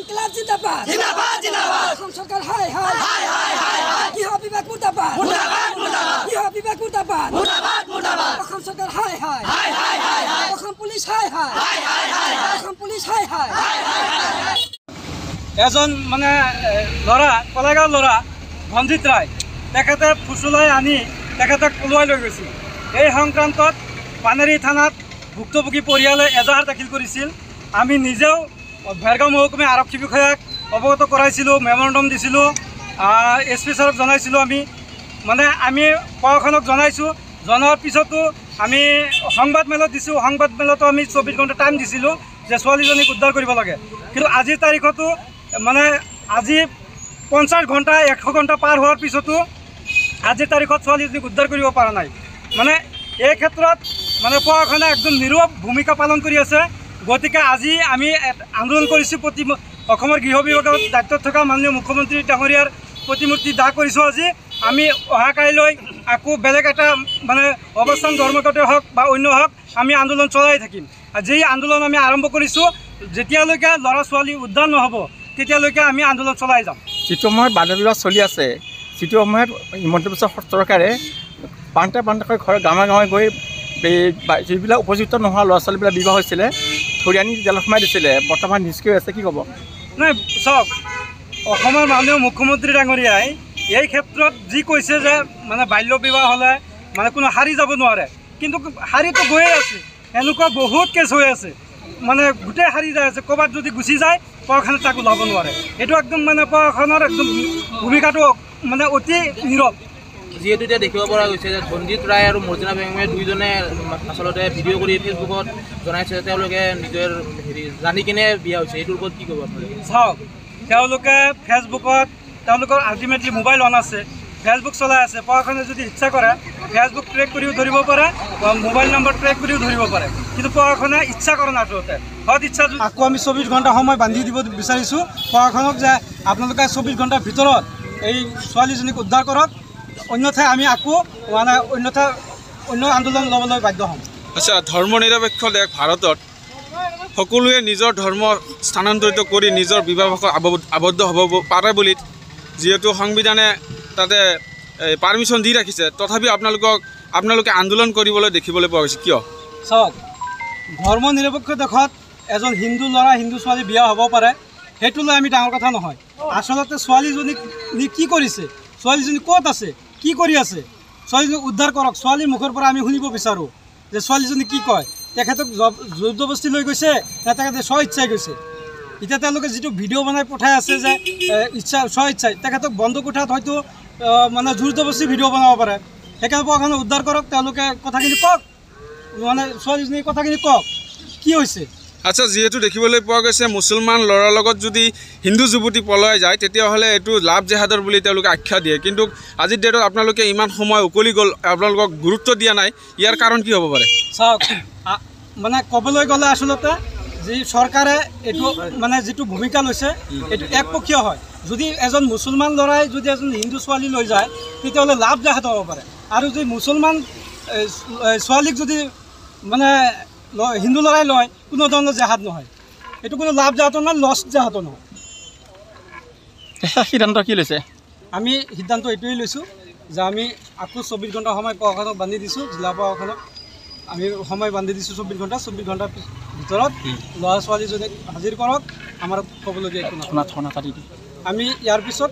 ইনকিলাব জিন্দাবাদ জিন্দাবাদ জিন্দাবাদ অসম সরকার হাই হাই হাই হাই হাই হাই ইহ বিভাগ মুর্দাবাদ মুর্দাবাদ মুর্দাবাদ ইহ বিভাগ মুর্দাবাদ মুর্দাবাদ মুর্দাবাদ অসম সরকার হাই হাই হাই হাই হাই হাই অসম পুলিশ হাই হাই হাই হাই হাই অসম পুলিশ হাই হাই হাই হাই হাই এজন মানে ল'ৰা কলেগাঁৱৰ ল'ৰা ৰঞ্জিত ৰায় তেখেতে ফুচুলাই আনি তেখেতক পলুৱাই লৈ গৈছিল। এই সংক্ৰান্তত পানেৰী থানাত ভুক্তভোগী পৰিয়ালে এজাহাৰ দাখিল কৰিছিল। আমি নিজেও ভেৰগাঁও মহকুমা আৰক্ষী বিষয়াক অৱগত কৰাইছিলোঁ, মেমৰেণ্ডম দিছিলোঁ, SP ছাৰক জনাইছিলোঁ। আমি প্ৰশাসনক জনাইছোঁ। জনোৱাৰ পিছতো আমি সংবাদ মেলত দিছোঁ। সংবাদ মেলতো আমি 24 ঘণ্টা টাইম দিছিলোঁ যে ছোৱালীজনীক উদ্ধাৰ কৰিব লাগে। কিন্তু আজিৰ তাৰিখতো আজি 50 ঘণ্টা 100 ঘণ্টা পাৰ হোৱাৰ পিছতো আজিৰ তাৰিখত ছোৱালীজনীক উদ্ধাৰ কৰিব পৰা নাই। এই ক্ষেত্ৰত প্ৰশাসনে একদম নীৰৱ ভূমিকা পালন কৰি আছে। গতিকে আজি আমি আন্দোলন কৰিছোঁ। অসমৰ গৃহ বিভাগৰ দায়িত্বত থকা মাননীয় মুখ্যমন্ত্ৰী ডাঙৰীয়াৰ প্ৰতিমূৰ্তি দাহ কৰিছোঁ। আজি আমি অহা কাইলৈ আকৌ বেলেগ এটা অৱস্থান ধৰ্মঘটে হওক বা অন্য হওক আমি আন্দোলন চলাই থাকিম। যি আন্দোলন আমি আৰম্ভ কৰিছোঁ, যেতিয়ালৈকে ল'ৰা ছোৱালী উদ্ধাৰ নহ'ব তেতিয়ালৈকে আমি আন্দোলন চলাই যাম। যিটো সময়ত বাল্য বিবাহ চলি আছে, যিটো সময়ত হিমন্ত বিশ্ব চৰকাৰে প্ৰান্তে ঘৰৰ গাঁৱে গাঁৱে গৈ যিবিলাক উপযুক্ত নোহোৱা ল'ৰা ছোৱালীবিলাক বিবাহ হৈছিলে ধৰি আনি জেলত সোমাই দিছিলে, বৰ্তমান নিষ্ক্ৰিয় আছে, কি ক'ব? নাই চাওক, অসমৰ মাননীয় মুখ্যমন্ত্ৰী ডাঙৰীয়াই এই ক্ষেত্ৰত যি কৈছে যে বাল্য বিবাহ হ'লে কোনো হাৰি যাব নোৱাৰে, কিন্তু হাৰিটো গৈয়ে আছে। এনেকুৱা বহুত কেছ হৈ আছে, গোটেই হাৰি যাই আছে। ক'ৰবাত যদি গুচি যায় প্ৰশাসনে তাক ওলাব নোৱাৰে। এইটো একদম প্ৰশাসনৰ একদম ভূমিকাটো অতি নীৰৱ। যিহেতু এতিয়া দেখিব পৰা গৈছে যে ৰঞ্জিত ৰায় আৰু মৰ্জিনা বেগমে দুইজনে আচলতে ভিডিঅ' কৰি ফেচবুকত জনাইছে তেওঁলোকে নিজৰ জানি কিনে বিয়া হৈছে। এইটোৰ ওপৰত কি ক'ব আপোনালোকে? চাওক, তেওঁলোকে ফেচবুকত তেওঁলোকৰ আল্টিমেটলি মোবাইল অন আছে, ফেচবুক চলাই আছে। প্ৰশাসনে যদি ইচ্ছা কৰে ফেচবুক ট্ৰেক কৰিও ধৰিব পাৰে, মোবাইল নম্বৰ ট্ৰেক কৰিও ধৰিব পাৰে, কিন্তু প্ৰশাসনে ইচ্ছা কৰে না। আচলতে সৎ ইচ্ছা আকৌ আমি 24 ঘণ্টা সময় বান্ধি দিব বিচাৰিছোঁ প্ৰশাসনক যে আপোনালোকে 24 ঘণ্টাৰ ভিতৰত এই ছোৱালীজনীক উদ্ধাৰ কৰক, অন্যথাই আমি আকৌ অন্য আন্দোলন ল'বলৈ বাধ্য হ'ম। আচ্ছা, ধৰ্ম নিৰপেক্ষ দেশ ভাৰতত সকলোৱে নিজৰ ধৰ্ম স্থানান্তৰিত কৰি নিজৰ বিবাহত আবদ্ধ হ'ব পাৰে বুলি যিহেতু সংবিধানে তাতে পাৰ্মিশ্যন দি ৰাখিছে, তথাপি আপোনালোকে আন্দোলন কৰিবলৈ দেখিবলৈ পোৱা গৈছে, কিয়? চাওক, ধৰ্ম নিৰপেক্ষ দেশত এজন হিন্দু ল'ৰা হিন্দু ছোৱালী বিয়া হ'ব পাৰে, সেইটো লৈ আমি ডাঙৰ কথা নহয়। আচলতে ছোৱালীজনীক কি কৰিছে, ছোৱালীজনী ক'ত আছে, কি কৰি আছে, ছোৱালীজনীক উদ্ধাৰ কৰক। ছোৱালীৰ মুখৰ পৰা আমি শুনিব বিচাৰোঁ যে ছোৱালীজনী কি কয়, তেখেতক জবৰদস্তি লৈ গৈছে নে তেখেতে স্ব ইচ্ছাই গৈছে। এতিয়া তেওঁলোকে যিটো ভিডিঅ' বনাই পঠাই আছে যে স্ব ইচ্ছাই, তেখেতক বন্ধ কোঠাত হয়তো জবৰদস্তি ভিডিঅ' বনাব পাৰে। সেইকাৰণে প্ৰশাসনে উদ্ধাৰ কৰক, তেওঁলোকে কথাখিনি কওক, ছোৱালীজনীৰ কথাখিনি কওক কি হৈছে। আচ্ছা, যিহেতু দেখিবলৈ পোৱা গৈছে মুছলমান ল'ৰাৰ লগত যদি হিন্দু যুৱতী পলাই যায় তেতিয়াহ'লে এইটো লাভ জেহাদৰ বুলি তেওঁলোকে আখ্যা দিয়ে, কিন্তু আজিৰ ডেটত আপোনালোকে ইমান সময় উকলি গ'ল, আপোনালোকক গুৰুত্ব দিয়া নাই, ইয়াৰ কাৰণ কি হ'ব পাৰে? চাওক, ক'বলৈ গ'লে আচলতে যি চৰকাৰে এইটো যিটো ভূমিকা লৈছে এইটো একপক্ষীয় হয়। যদি এজন মুছলমান ল'ৰাই যদি এজন হিন্দু ছোৱালী লৈ যায় তেতিয়াহ'লে লাভ জেহাদ হ'ব পাৰে, আৰু যদি মুছলমান ছোৱালীক যদি হিন্দু ল'ৰাই লয় কোনো ধৰণৰ জেহাদ নহয়। এইটো কোনো লাভ জেহাদো নহয়, লছ জেহাদো নহয়। সিদ্ধান্ত কি লৈছে? আমি সিদ্ধান্ত এইটোৱেই লৈছোঁ যে আমি আকৌ 24 ঘণ্টা সময় প্ৰশাসনক বান্ধি দিছোঁ, জিলা প্ৰশাসনক আমি সময় বান্ধি দিছোঁ 24 ঘণ্টা। 24 ঘণ্টাৰ ভিতৰত ল'ৰা ছোৱালীজনীক হাজিৰ কৰক, আমাৰ ক'বলগীয়া একো নহয়। আমি ইয়াৰ পিছত